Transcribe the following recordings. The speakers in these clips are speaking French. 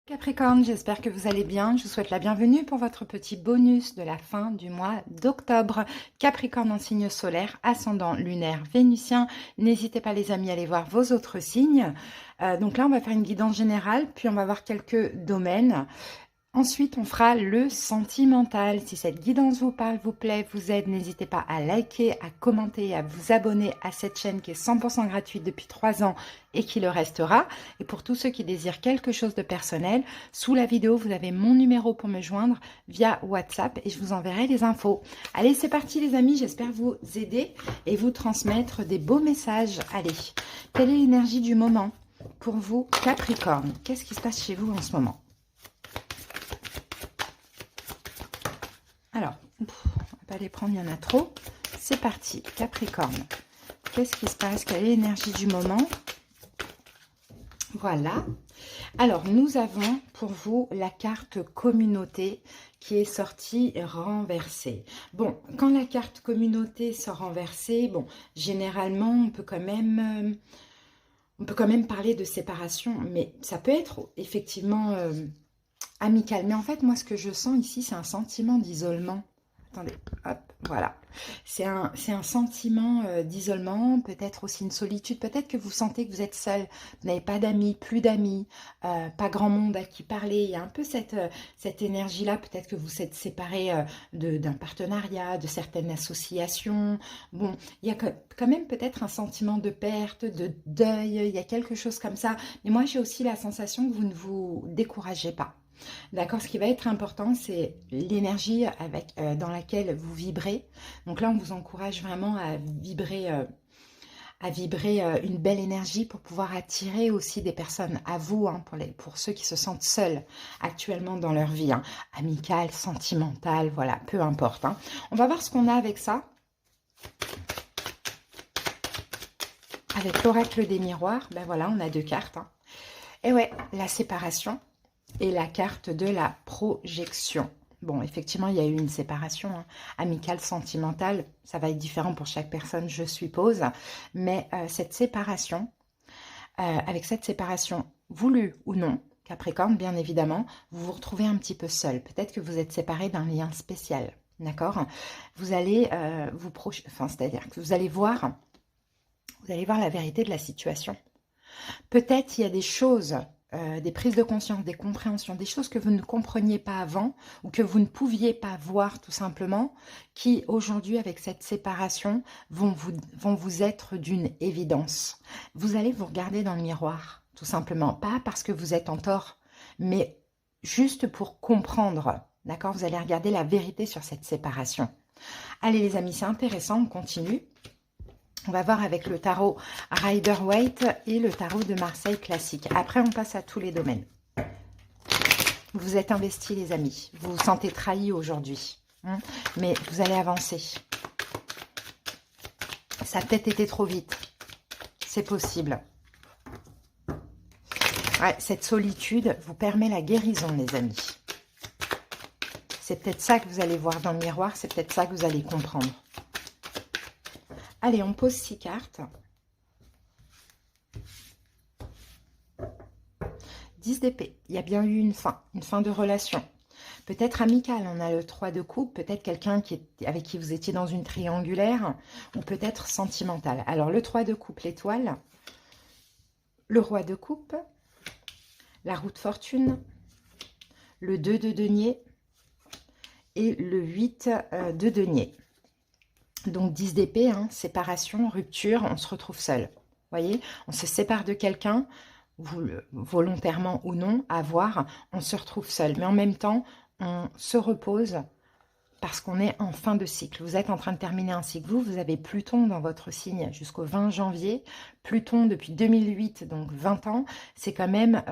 Capricorne, j'espère que vous allez bien. Je vous souhaite la bienvenue pour votre petit bonus de la fin du mois d'octobre. Capricorne en signe solaire, ascendant lunaire vénusien. N'hésitez pas les amis à aller voir vos autres signes. Donc là, on va faire une guidance générale, puis on va voir quelques domaines. Ensuite, on fera le sentimental. Si cette guidance vous parle, vous plaît, vous aide, n'hésitez pas à liker, à commenter, à vous abonner à cette chaîne qui est 100% gratuite depuis 3 ans et qui le restera. Et pour tous ceux qui désirent quelque chose de personnel, sous la vidéo, vous avez mon numéro pour me joindre via WhatsApp et je vous enverrai les infos. Allez, c'est parti les amis, j'espère vous aider et vous transmettre des beaux messages. Allez, quelle est l'énergie du moment pour vous, Capricorne? Qu'est-ce qui se passe chez vous en ce moment? Alors, on va pas les prendre, il y en a trop. C'est parti, Capricorne. Qu'est-ce qui se passe? Quelle est l'énergie du moment? Voilà. Alors, nous avons pour vous la carte communauté qui est sortie renversée. Bon, quand la carte communauté sort renversée, bon, généralement, on peut quand même parler de séparation, mais ça peut être effectivement amical. Mais en fait, moi, ce que je sens ici, c'est un sentiment d'isolement. Attendez, hop, voilà. C'est un sentiment d'isolement, peut-être aussi une solitude. Peut-être que vous sentez que vous êtes seul. Vous n'avez pas d'amis, plus d'amis, pas grand monde à qui parler. Il y a un peu cette énergie-là. Peut-être que vous êtes séparés d'un partenariat, de certaines associations. Bon, il y a quand même peut-être un sentiment de perte, de deuil. Il y a quelque chose comme ça. Mais moi, j'ai aussi la sensation que vous ne vous découragez pas. D'accord, ce qui va être important, c'est l'énergie dans laquelle vous vibrez. Donc là, on vous encourage vraiment à vibrer une belle énergie pour pouvoir attirer aussi des personnes à vous, hein, pour ceux qui se sentent seuls actuellement dans leur vie, hein, amicale, sentimentale, voilà, peu importe. Hein. On va voir ce qu'on a avec ça. Avec l'oracle des miroirs, ben voilà, on a 2 cartes. Hein. Et ouais, la séparation. Et la carte de la projection. Bon, effectivement, il y a eu une séparation hein, amicale, sentimentale. Ça va être différent pour chaque personne, je suppose. Mais cette séparation, avec cette séparation, voulue ou non, Capricorne, bien évidemment, vous vous retrouvez un petit peu seul. Peut-être que vous êtes séparé d'un lien spécial. D'accord? Vous allez vous projeter, enfin, c'est-à-dire que vous allez voir la vérité de la situation. Peut-être il y a des choses... des prises de conscience, des compréhensions, des choses que vous ne compreniez pas avant ou que vous ne pouviez pas voir tout simplement, qui aujourd'hui avec cette séparation vont vous être d'une évidence. Vous allez vous regarder dans le miroir, tout simplement, pas parce que vous êtes en tort, mais juste pour comprendre, d'accord? Vous allez regarder la vérité sur cette séparation. Allez les amis, c'est intéressant, on continue. On va voir avec le tarot Rider-Waite et le tarot de Marseille classique. Après, on passe à tous les domaines. Vous êtes investis, les amis. Vous vous sentez trahis aujourd'hui. Hein, mais vous allez avancer. Ça a peut-être été trop vite. C'est possible. Ouais, cette solitude vous permet la guérison, les amis. C'est peut-être ça que vous allez voir dans le miroir. C'est peut-être ça que vous allez comprendre. Allez, on pose 6 cartes. 10 d'épée. Il y a bien eu une fin de relation. Peut-être amicale, on a le 3 de coupe, peut-être quelqu'un avec qui vous étiez dans une triangulaire, ou peut-être sentimentale. Alors, le 3 de coupe, l'étoile, le roi de coupe, la roue de fortune, le 2 de denier et le 8 de denier. Donc 10 d'épée, hein, séparation, rupture, on se retrouve seul. Vous voyez, on se sépare de quelqu'un, volontairement ou non, à voir, on se retrouve seul. Mais en même temps, on se repose parce qu'on est en fin de cycle. Vous êtes en train de terminer un cycle. Vous avez Pluton dans votre signe jusqu'au 20 janvier. Pluton depuis 2008, donc 20 ans. C'est quand même...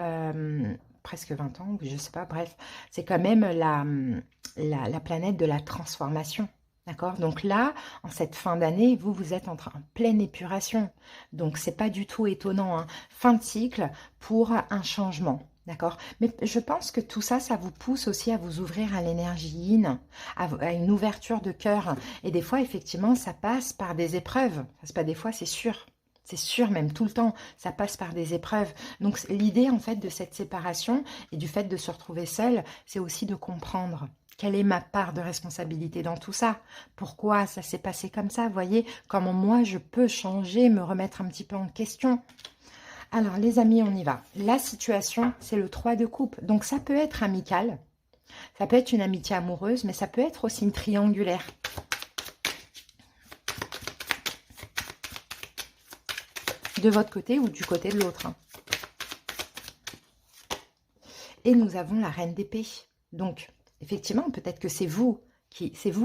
presque 20 ans, je ne sais pas, bref. C'est quand même la planète de la transformation. D'accord? Donc là, en cette fin d'année, vous êtes en pleine épuration. Donc, c'est pas du tout étonnant. Hein. Fin de cycle pour un changement. D'accord? Mais je pense que tout ça, ça vous pousse aussi à vous ouvrir à l'énergie yin, à une ouverture de cœur. Et des fois, effectivement, ça passe par des épreuves. Ça, c'est pas des fois, c'est sûr. C'est sûr, même tout le temps, ça passe par des épreuves. Donc l'idée en fait de cette séparation et du fait de se retrouver seul, c'est aussi de comprendre quelle est ma part de responsabilité dans tout ça. Pourquoi ça s'est passé comme ça, vous voyez, comment moi je peux changer, me remettre un petit peu en question. Alors les amis, on y va. La situation, c'est le 3 de coupe. Donc ça peut être amical, ça peut être une amitié amoureuse, mais ça peut être aussi une triangulaire. De votre côté ou du côté de l'autre. Et nous avons la reine d'épée. Donc, effectivement, peut-être que c'est vous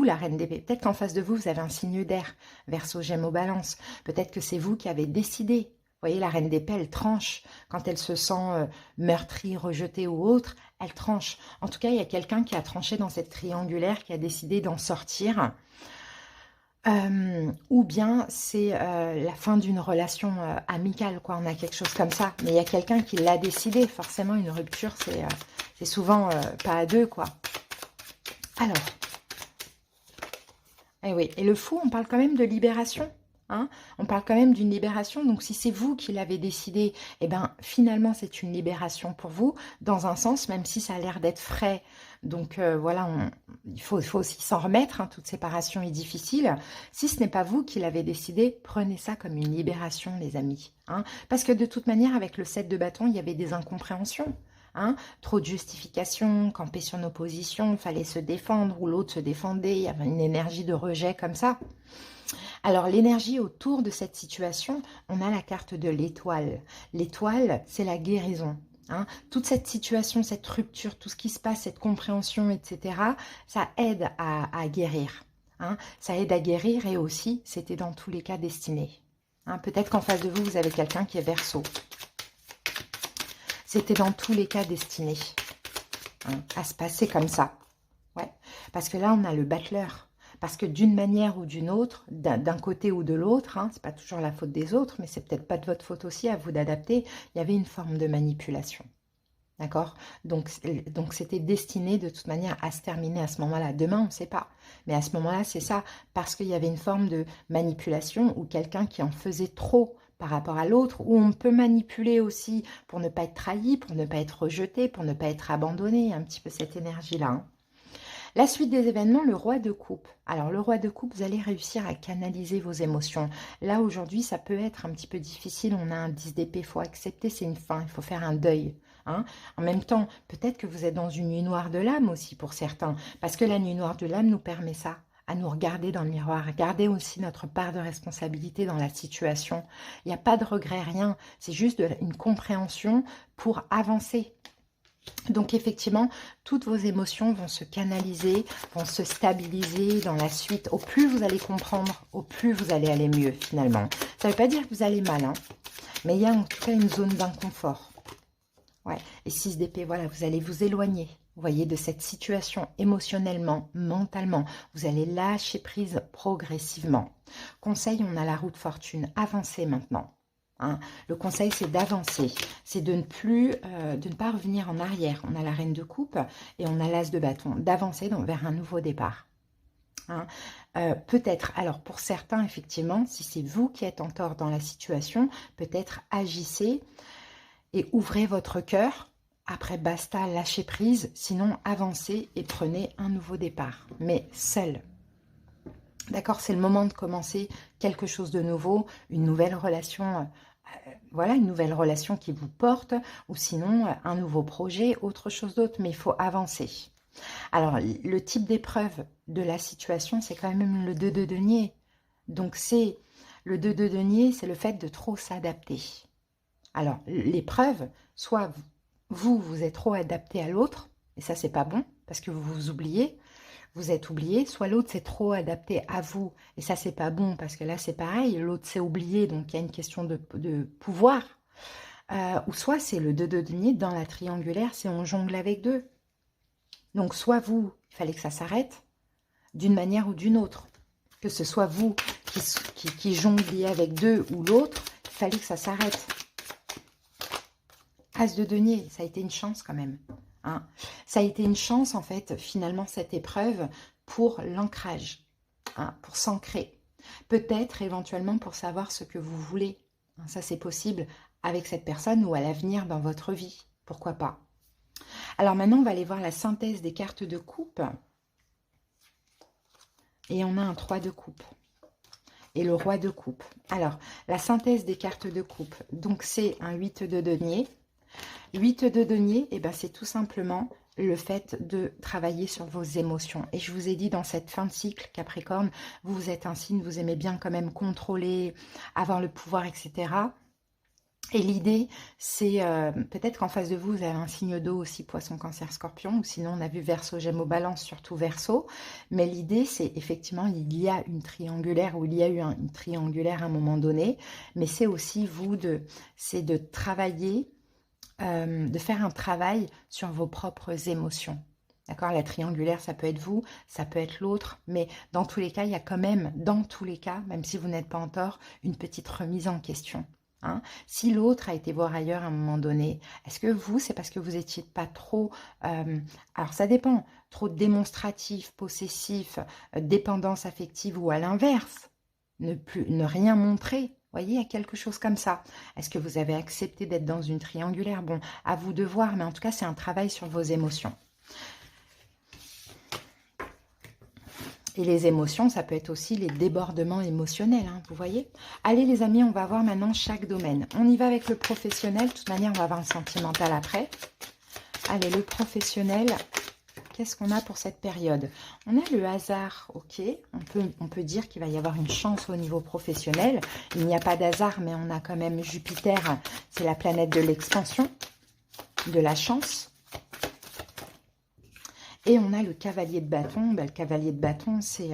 la reine d'épée. Peut-être qu'en face de vous, vous avez un signe d'air, Verseau, Gémeaux, Balance. Peut-être que c'est vous qui avez décidé. Vous voyez, la reine d'épée, elle tranche. Quand elle se sent meurtrie, rejetée ou autre, elle tranche. En tout cas, il y a quelqu'un qui a tranché dans cette triangulaire, qui a décidé d'en sortir. Ou bien c'est la fin d'une relation amicale, quoi. On a quelque chose comme ça. Mais il y a quelqu'un qui l'a décidé. Forcément, une rupture, c'est souvent pas à deux, quoi. Alors, eh oui, et le fou, on parle quand même de libération. Hein, on parle quand même d'une libération. Donc, si c'est vous qui l'avez décidé, eh ben, finalement, c'est une libération pour vous, dans un sens, même si ça a l'air d'être frais. Donc, voilà, il faut aussi s'en remettre. Hein, toute séparation est difficile. Si ce n'est pas vous qui l'avez décidé, prenez ça comme une libération, les amis. Hein, parce que de toute manière, avec le 7 de bâton, il y avait des incompréhensions. Hein, trop de justifications, camper sur nos positions, fallait se défendre, ou l'autre se défendait, il y avait une énergie de rejet comme ça. Alors, l'énergie autour de cette situation, on a la carte de l'étoile. L'étoile, c'est la guérison. Hein. Toute cette situation, cette rupture, tout ce qui se passe, cette compréhension, etc., ça aide à guérir. Hein. Ça aide à guérir et aussi, c'était dans tous les cas destiné. Hein. Peut-être qu'en face de vous, vous avez quelqu'un qui est Verseau. C'était dans tous les cas destiné à se passer comme ça. Ouais. Parce que là, on a le battleur. Parce que d'une manière ou d'une autre, d'un côté ou de l'autre, hein, c'est pas toujours la faute des autres, mais c'est peut-être pas de votre faute aussi, à vous d'adapter, il y avait une forme de manipulation. D'accord? Donc c'était destiné de toute manière à se terminer à ce moment-là. Demain, on ne sait pas. Mais à ce moment-là, c'est ça, parce qu'il y avait une forme de manipulation ou quelqu'un qui en faisait trop par rapport à l'autre, où on peut manipuler aussi pour ne pas être trahi, pour ne pas être rejeté, pour ne pas être abandonné, un petit peu cette énergie-là. Hein. La suite des événements, le roi de coupe. Alors, le roi de coupe, vous allez réussir à canaliser vos émotions. Là, aujourd'hui, ça peut être un petit peu difficile. On a un 10 d'épée, il faut accepter, c'est une fin, il faut faire un deuil. Hein. En même temps, peut-être que vous êtes dans une nuit noire de l'âme aussi pour certains, parce que la nuit noire de l'âme nous permet ça, à nous regarder dans le miroir, regarder aussi notre part de responsabilité dans la situation. Il n'y a pas de regret, rien, c'est juste une compréhension pour avancer. Donc effectivement, toutes vos émotions vont se canaliser, vont se stabiliser dans la suite. Au plus vous allez comprendre, au plus vous allez aller mieux finalement. Ça ne veut pas dire que vous allez mal, hein, mais il y a en tout cas une zone d'inconfort. Ouais. Et 6 d'épée, voilà, vous allez vous éloigner, vous voyez, de cette situation émotionnellement, mentalement. Vous allez lâcher prise progressivement. Conseil, on a la roue de fortune. Avancez maintenant. Hein. Le conseil, c'est d'avancer. C'est de ne pas revenir en arrière. On a la reine de coupe et on a l'as de bâton. D'avancer vers un nouveau départ. Hein. Peut-être, alors pour certains, effectivement, si c'est vous qui êtes en tort dans la situation, peut-être agissez et ouvrez votre cœur. Après, basta, lâchez prise. Sinon, avancez et prenez un nouveau départ. Mais seul. D'accord, c'est le moment de commencer quelque chose de nouveau, une nouvelle relation, voilà, une nouvelle relation qui vous porte, ou sinon un nouveau projet, autre chose d'autre, mais il faut avancer. Alors, le type d'épreuve de la situation, c'est quand même le 2 de denier. Donc, c'est le 2 de denier, c'est le fait de trop s'adapter. Alors, l'épreuve, soit vous êtes trop adapté à l'autre, et ça, c'est pas bon, parce que vous vous oubliez, vous êtes oublié, soit l'autre s'est trop adapté à vous, et ça c'est pas bon, parce que là c'est pareil, l'autre s'est oublié, donc il y a une question de pouvoir, ou soit c'est le 2 de denier dans la triangulaire, c'est on jongle avec deux. Donc soit vous, il fallait que ça s'arrête, d'une manière ou d'une autre, que ce soit vous qui jongliez avec deux ou l'autre, il fallait que ça s'arrête. As de denier, ça a été une chance quand même. Hein. Ça a été une chance, en fait, finalement, cette épreuve pour l'ancrage, hein, pour s'ancrer. Peut-être, éventuellement, pour savoir ce que vous voulez. Ça, c'est possible avec cette personne ou à l'avenir dans votre vie. Pourquoi pas? Alors maintenant, on va aller voir la synthèse des cartes de coupe. Et on a un 3 de coupe. Et le roi de coupe. Alors, la synthèse des cartes de coupe. Donc, c'est un 8 de denier. 8 de denier, eh ben, c'est tout simplement le fait de travailler sur vos émotions. Et je vous ai dit dans cette fin de cycle, Capricorne, vous êtes un signe, vous aimez bien quand même contrôler, avoir le pouvoir, etc. Et l'idée, c'est peut-être qu'en face de vous, vous avez un signe d'eau aussi, Poisson, Cancer, Scorpion, ou sinon on a vu Verseau, Gémeaux, Balance, surtout Verseau. Mais l'idée, c'est effectivement, il y a une triangulaire, ou il y a eu une triangulaire à un moment donné, mais c'est aussi vous, c'est de travailler, de faire un travail sur vos propres émotions. D'accord? La triangulaire, ça peut être vous, ça peut être l'autre, mais dans tous les cas, il y a quand même, dans tous les cas, même si vous n'êtes pas en tort, une petite remise en question. Hein. Si l'autre a été voir ailleurs à un moment donné, est-ce que vous, c'est parce que vous n'étiez pas trop, alors ça dépend, trop démonstratif, possessif, dépendance affective ou à l'inverse, ne rien montrer, vous voyez, il y a quelque chose comme ça. Est-ce que vous avez accepté d'être dans une triangulaire? Bon, à vous de voir, mais en tout cas, c'est un travail sur vos émotions. Et les émotions, ça peut être aussi les débordements émotionnels, hein, vous voyez. Allez les amis, on va voir maintenant chaque domaine. On y va avec le professionnel. De toute manière, on va voir le sentimental après. Allez, le professionnel, qu'est-ce qu'on a pour cette période? On a le hasard, ok. On peut dire qu'il va y avoir une chance au niveau professionnel. Il n'y a pas d'hasard, mais on a quand même Jupiter. C'est la planète de l'expansion, de la chance. Et on a le cavalier de bâton. Ben, le cavalier de bâton, c'est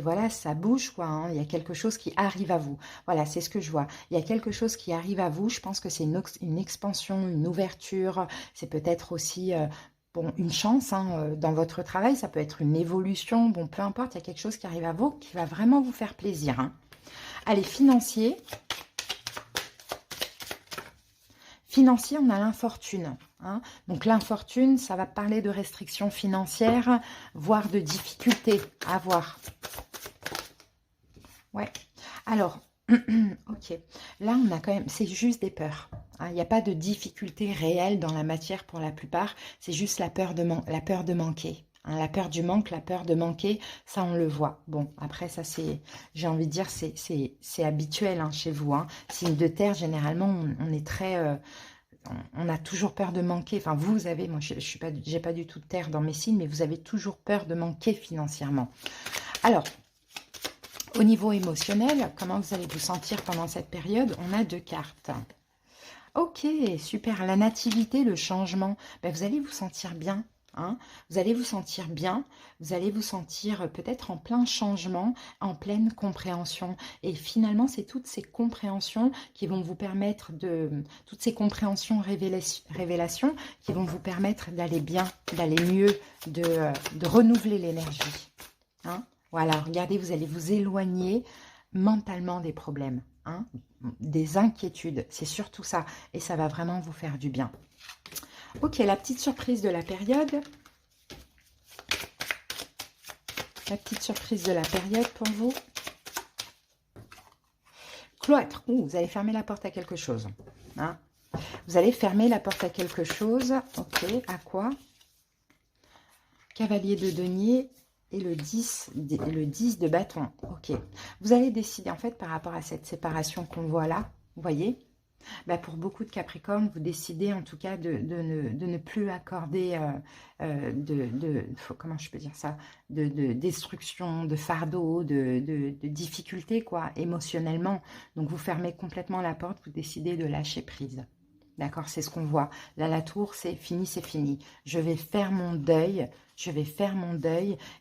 voilà, ça bouge, quoi. Hein. Il y a quelque chose qui arrive à vous. Voilà, c'est ce que je vois. Il y a quelque chose qui arrive à vous. Je pense que c'est une expansion, une ouverture. C'est peut-être aussi bon, une chance hein, dans votre travail. Ça peut être une évolution. Bon, peu importe, il y a quelque chose qui arrive à vous qui va vraiment vous faire plaisir. Hein. Allez, financier. Financier, on a l'infortune. Hein. Donc l'infortune, ça va parler de restrictions financières, voire de difficultés à avoir. Ouais. Alors, ok. Là, on a quand même, c'est juste des peurs. Hein. Il n'y a pas de difficulté réelle dans la matière pour la plupart. C'est juste la peur de manquer. Hein, la peur du manque, la peur de manquer, ça on le voit. Bon, après ça c'est, j'ai envie de dire, c'est habituel hein, chez vous. Hein. Signe de terre, généralement, on est très... on a toujours peur de manquer. Enfin, vous avez, moi j'ai pas du tout de terre dans mes signes, mais vous avez toujours peur de manquer financièrement. Alors, au niveau émotionnel, comment vous allez vous sentir pendant cette période? On a 2 cartes. Ok, super. La nativité, le changement, ben, vous allez vous sentir bien. Hein, vous allez vous sentir bien, vous allez vous sentir peut-être en plein changement, en pleine compréhension. Et finalement, c'est toutes ces compréhensions qui vont vous permettre de... Toutes ces compréhensions, révélations qui vont vous permettre d'aller bien, d'aller mieux, de renouveler l'énergie. Hein, voilà, regardez, vous allez vous éloigner mentalement des problèmes, hein, des inquiétudes. C'est surtout ça. Et ça va vraiment vous faire du bien. Ok, la petite surprise de la période. La petite surprise de la période pour vous. Cloître. Ouh, vous allez fermer la porte à quelque chose. Hein, vous allez fermer la porte à quelque chose. Ok, à quoi? Cavalier de denier et le 10 de bâton. Ok. Vous allez décider, en fait, par rapport à cette séparation qu'on voit là, vous voyez, bah pour beaucoup de Capricornes, vous décidez en tout cas de ne plus accorder comment je peux dire ça, de destruction, de fardeau, de difficultés quoi, émotionnellement. Donc vous fermez complètement la porte, vous décidez de lâcher prise. D'accord, c'est ce qu'on voit. Là, la tour, c'est fini, c'est fini. Je vais faire mon deuil,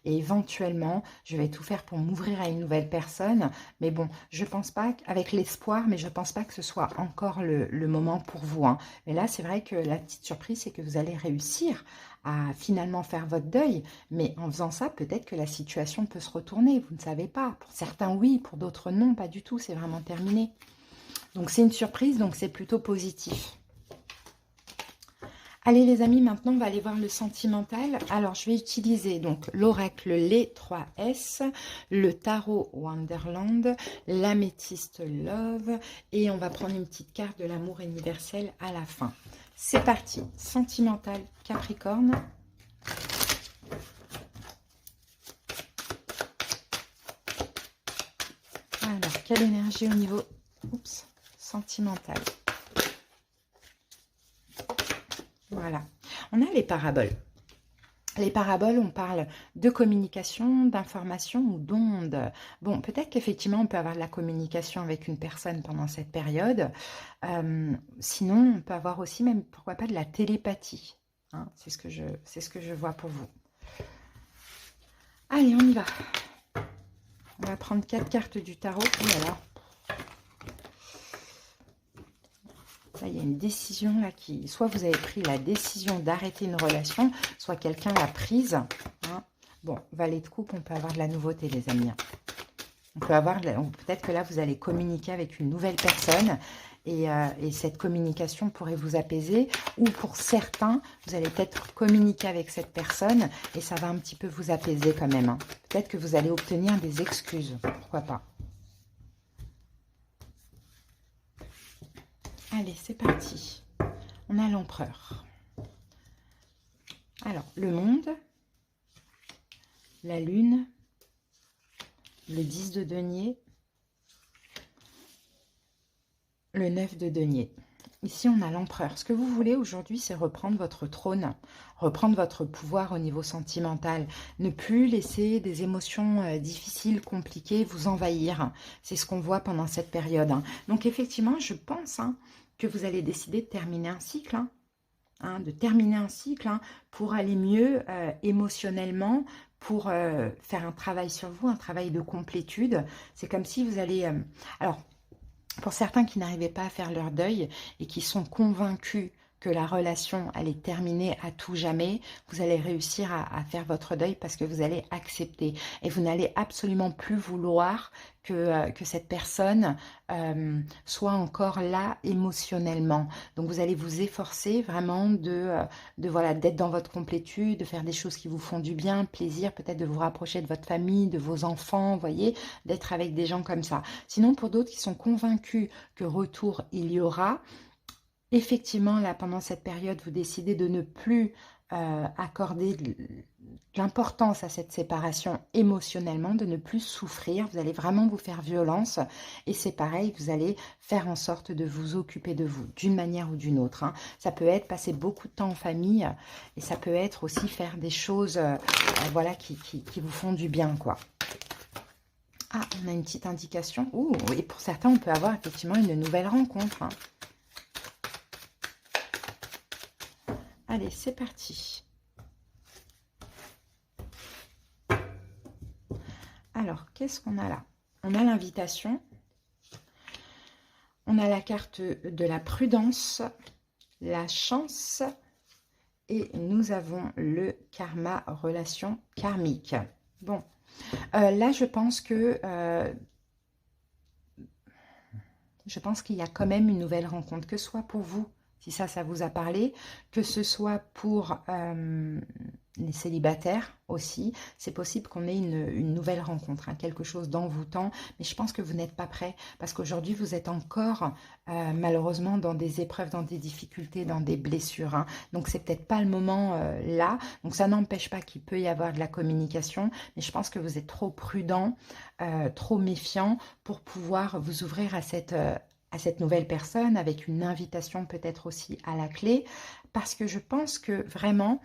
et éventuellement, je vais tout faire pour m'ouvrir à une nouvelle personne. Mais bon, je pense pas, avec l'espoir, mais je pense pas que ce soit encore le moment pour vous. Hein. Mais là, c'est vrai que la petite surprise, c'est que vous allez réussir à finalement faire votre deuil. Mais en faisant ça, peut-être que la situation peut se retourner. Vous ne savez pas. Pour certains, oui. Pour d'autres, non. Pas du tout. C'est vraiment terminé. Donc, c'est une surprise. Donc, c'est plutôt positif. Allez les amis, maintenant on va aller voir le sentimental. Alors je vais utiliser donc l'oracle Les 3S, le tarot Wonderland, l'améthyste Love et on va prendre une petite carte de l'amour universel à la fin. C'est parti, sentimental Capricorne. Alors, quelle énergie au niveau sentimental? Voilà. On a les paraboles. Les paraboles, on parle de communication, d'information ou d'ondes. Bon, peut-être qu'effectivement, on peut avoir de la communication avec une personne pendant cette période. Sinon, on peut avoir aussi même, pourquoi pas, de la télépathie. Hein, c'est ce que je vois pour vous. Allez, on y va. On va prendre 4 cartes du tarot. Oh là là. Là, il y a une décision là qui... Soit vous avez pris la décision d'arrêter une relation, soit quelqu'un l'a prise. Hein. Bon, valet de coupe, on peut avoir de la nouveauté, les amis. On peut avoir... Peut-être que là, vous allez communiquer avec une nouvelle personne et cette communication pourrait vous apaiser. Ou pour certains, vous allez peut-être communiquer avec cette personne et ça va un petit peu vous apaiser quand même. Hein. Peut-être que vous allez obtenir des excuses. Pourquoi pas? Allez, c'est parti. On a l'empereur. Alors, le monde, la lune, le 10 de denier, le 9 de denier. Ici, on a l'empereur. Ce que vous voulez aujourd'hui, c'est reprendre votre trône, reprendre votre pouvoir au niveau sentimental. Ne plus laisser des émotions difficiles, compliquées vous envahir. C'est ce qu'on voit pendant cette période. Hein. Donc, effectivement, je pense que vous allez décider de terminer un cycle. De terminer un cycle pour aller mieux émotionnellement, pour faire un travail sur vous, un travail de complétude. C'est comme si vous allez... alors, pour certains qui n'arrivaient pas à faire leur deuil et qui sont convaincus que la relation allait terminer à tout jamais, vous allez réussir à faire votre deuil parce que vous allez accepter. Et vous n'allez absolument plus vouloir que cette personne soit encore là émotionnellement. Donc vous allez vous efforcer vraiment voilà, d'être dans votre complétude, de faire des choses qui vous font du bien, plaisir, peut-être de vous rapprocher de votre famille, de vos enfants, vous voyez, d'être avec des gens comme ça. Sinon, pour d'autres qui sont convaincus que retour il y aura, effectivement, là, pendant cette période, vous décidez de ne plus accorder de l'importance à cette séparation émotionnellement, de ne plus souffrir. Vous allez vraiment vous faire violence. Et c'est pareil, vous allez faire en sorte de vous occuper de vous, d'une manière ou d'une autre. Hein. Ça peut être passer beaucoup de temps en famille et ça peut être aussi faire des choses voilà, qui vous font du bien, quoi. Ah, on a une petite indication. Ouh, et pour certains, on peut avoir effectivement une nouvelle rencontre. Hein. Allez, c'est parti. Alors, qu'est-ce qu'on a là? On a l'invitation. On a la carte de la prudence, la chance. Et nous avons le karma, relation karmique. Bon, là, je pense qu'il y a quand même une nouvelle rencontre, que ce soit pour vous, si ça vous a parlé, que ce soit pour les célibataires aussi, c'est possible qu'on ait une nouvelle rencontre, quelque chose d'envoûtant, mais je pense que vous n'êtes pas prêt, parce qu'aujourd'hui, vous êtes encore, malheureusement, dans des épreuves, dans des difficultés, dans des blessures, donc c'est peut-être pas le moment là, donc ça n'empêche pas qu'il peut y avoir de la communication, mais je pense que vous êtes trop prudent, trop méfiant pour pouvoir vous ouvrir à cette nouvelle personne, avec une invitation peut-être aussi à la clé, parce que je pense que vraiment,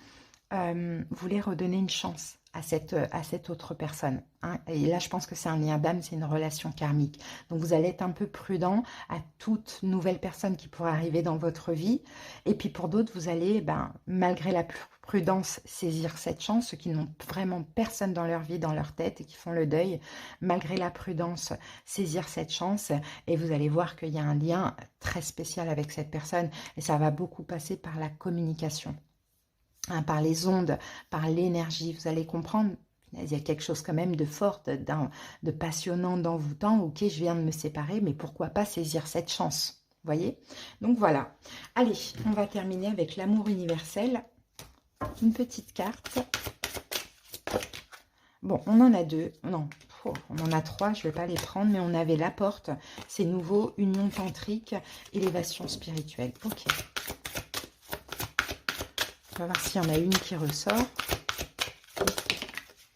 vous voulez redonner une chance à cette autre personne. Et là, je pense que c'est un lien d'âme, c'est une relation karmique. Donc, vous allez être un peu prudent à toute nouvelle personne qui pourrait arriver dans votre vie. Et puis, pour d'autres, vous allez, malgré la prudence, saisir cette chance. Ceux qui n'ont vraiment personne dans leur vie, dans leur tête et qui font le deuil, malgré la prudence, saisir cette chance. Et vous allez voir qu'il y a un lien très spécial avec cette personne. Et ça va beaucoup passer par la communication. Par les ondes, par l'énergie, vous allez comprendre, il y a quelque chose quand même de fort, de passionnant, d'envoûtant. Ok, je viens de me séparer, mais pourquoi pas saisir cette chance? voyez? Donc voilà. Allez, on va terminer avec l'amour universel. Une petite carte. Bon, on en a 2. Non, on en a 3. Je ne vais pas les prendre, mais on avait la porte. C'est nouveau, union tantrique, élévation spirituelle. Ok. On va voir s'il y en a une qui ressort.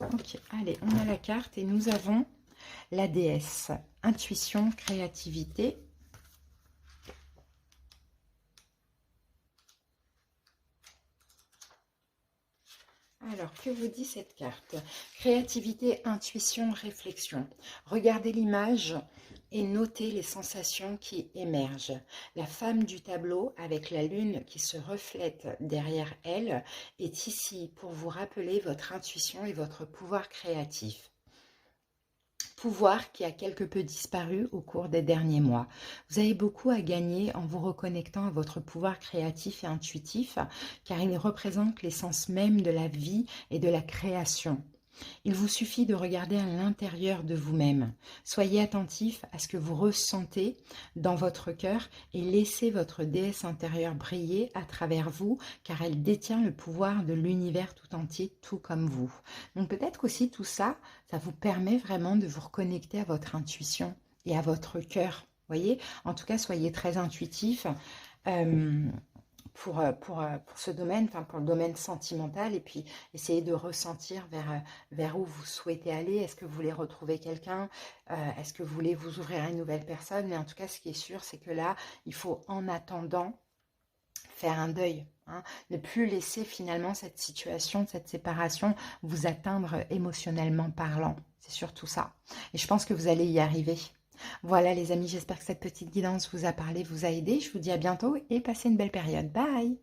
Ok, allez, on a la carte et nous avons la déesse. Intuition, créativité. Alors, que vous dit cette carte? Créativité, intuition, réflexion. Regardez l'image et notez les sensations qui émergent. La femme du tableau, avec la lune qui se reflète derrière elle, est ici pour vous rappeler votre intuition et votre pouvoir créatif. Pouvoir qui a quelque peu disparu au cours des derniers mois. Vous avez beaucoup à gagner en vous reconnectant à votre pouvoir créatif et intuitif, car il représente l'essence même de la vie et de la création. Il vous suffit de regarder à l'intérieur de vous-même. Soyez attentif à ce que vous ressentez dans votre cœur et laissez votre déesse intérieure briller à travers vous, car elle détient le pouvoir de l'univers tout entier, tout comme vous. Donc peut-être qu'aussi tout ça, ça vous permet vraiment de vous reconnecter à votre intuition et à votre cœur. Voyez, en tout cas, soyez très intuitif. Pour ce domaine, enfin pour le domaine sentimental, et puis essayer de ressentir vers où vous souhaitez aller. Est-ce que vous voulez retrouver quelqu'un? Est-ce que vous voulez vous ouvrir à une nouvelle personne? Mais en tout cas, ce qui est sûr, c'est que là, il faut en attendant faire un deuil. Hein, ne plus laisser finalement cette situation, cette séparation vous atteindre émotionnellement parlant. C'est surtout ça. Et je pense que vous allez y arriver. Voilà les amis, j'espère que cette petite guidance vous a parlé, vous a aidé. Je vous dis à bientôt et passez une belle période. Bye!